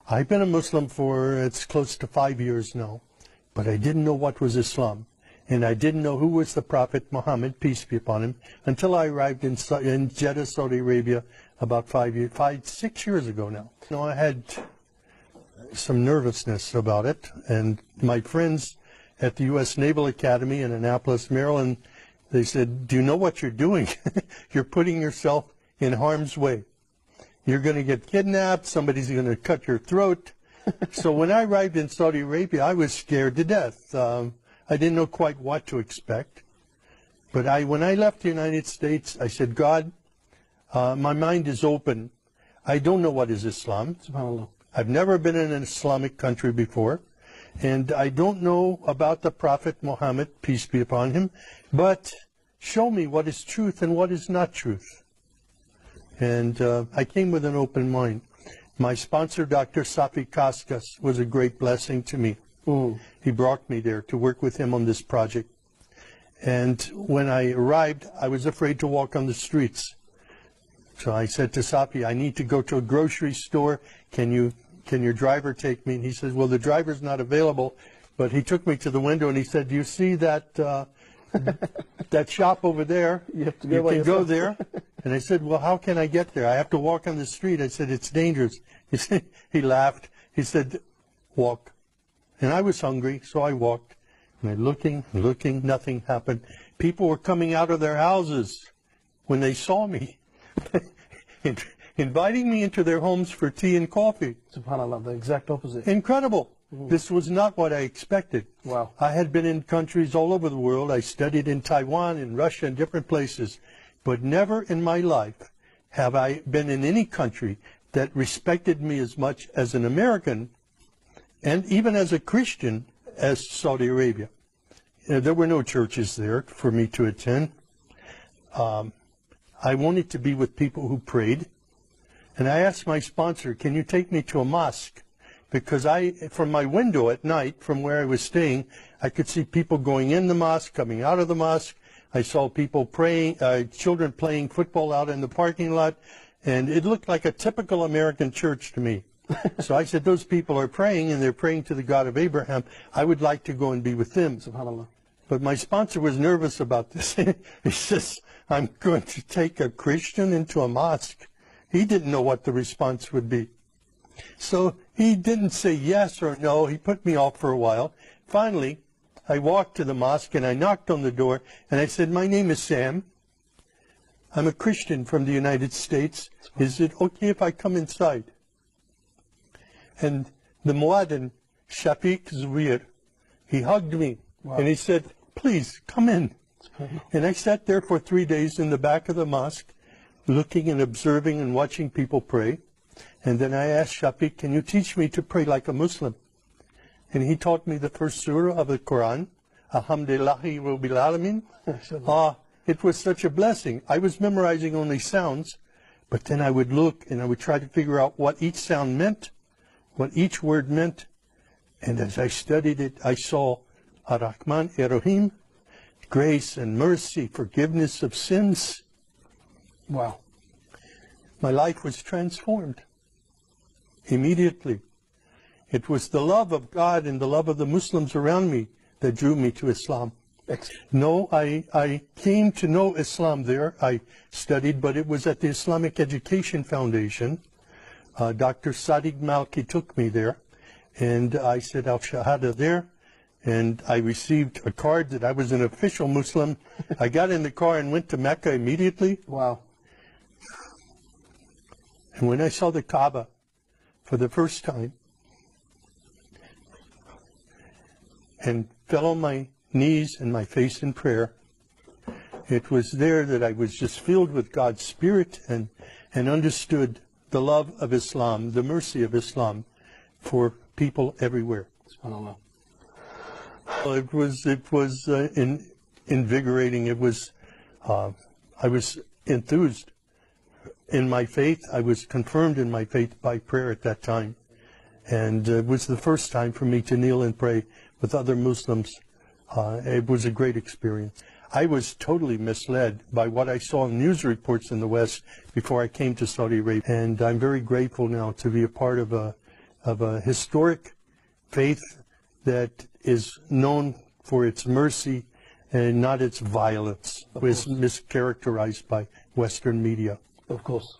I've been a Muslim for, it's close to 5 years now, but I didn't know what was Islam. And I didn't know who was the Prophet Muhammad, peace be upon him, until I arrived in Jeddah, Saudi Arabia, about 6 years ago now. You know, I had some nervousness about it, and my friends at the U.S. Naval Academy in Annapolis, Maryland, they said, do you know what you're doing? You're putting yourself in harm's way. You're going to get kidnapped, somebody's going to cut your throat. So when I arrived in Saudi Arabia, I was scared to death. I didn't know quite what to expect. But when I left the United States, I said, God, my mind is open. I don't know what is Islam. SubhanAllah. I've never been in an Islamic country before. And I don't know about the Prophet Muhammad, peace be upon him. But show me what is truth and what is not truth. And I came with an open mind. My sponsor, Dr. Safi Kaskas, was a great blessing to me. He brought me there to work with him on this project. And when I arrived, I was afraid to walk on the streets. So I said to Safi, I need to go to a grocery store. Can your driver take me? And he says, well, the driver's not available. But he took me to the window and he said, do you see that that shop over there? You can go there. And I said, well, how can I get there? I have to walk on the street. I said, it's dangerous. He laughed. He said, walk. And I was hungry, so I walked. And looking, nothing happened. People were coming out of their houses when they saw me, inviting me into their homes for tea and coffee. SubhanAllah, the exact opposite. Incredible. This was not what I expected. Wow. I had been in countries all over the world. I studied in Taiwan, in Russia, and different places. But never in my life have I been in any country that respected me as much as an American, and even as a Christian, as Saudi Arabia. There were no churches there for me to attend. I wanted to be with people who prayed. And I asked my sponsor, can you take me to a mosque? Because from my window at night, from where I was staying, I could see people going in the mosque, coming out of the mosque. I saw people praying, children playing football out in the parking lot. And it looked like a typical American church to me. So I said, those people are praying, and they're praying to the God of Abraham. I would like to go and be with them. SubhanAllah. But my sponsor was nervous about this. He says, I'm going to take a Christian into a mosque. He didn't know what the response would be. So he didn't say yes or no. He put me off for a while. Finally, I walked to the mosque and I knocked on the door and I said, my name is Sam. I'm a Christian from the United States. Is it okay if I come inside? And the Muaddin, Shafiq Zubair, he hugged me. Wow. And he said, please, come in. And I sat there for 3 days in the back of the mosque, looking and observing and watching people pray. And then I asked Shafiq, can you teach me to pray like a Muslim? And he taught me the first surah of the Quran, Alhamdulillahi Rabbil Alameen. It was such a blessing. I was memorizing only sounds, but then I would look and I would try to figure out what each sound meant, what each word meant. And as I studied it, I saw Ar-Rahman Ar-Rahim, grace and mercy, forgiveness of sins. Wow. My life was transformed immediately. It was the love of God and the love of the Muslims around me that drew me to Islam. No, I came to know Islam there. I studied, but it was at the Islamic Education Foundation. Dr. Sadiq Malki took me there, and I said Al-Shahada there, and I received a card that I was an official Muslim. I got in the car and went to Mecca immediately. Wow. And when I saw the Kaaba for the first time, and fell on my knees and my face in prayer, it was there that I was just filled with God's Spirit and understood the love of Islam, the mercy of Islam for people everywhere. SubhanAllah. It was invigorating. It was I was enthused in my faith. I was confirmed in my faith by prayer at that time, and it was the first time for me to kneel and pray with other Muslims. It was a great experience. I was totally misled by what I saw in news reports in the West before I came to Saudi Arabia. And I'm very grateful now to be a part of a of a historic faith that is known for its mercy and not its violence, was mischaracterized by Western media. Of course.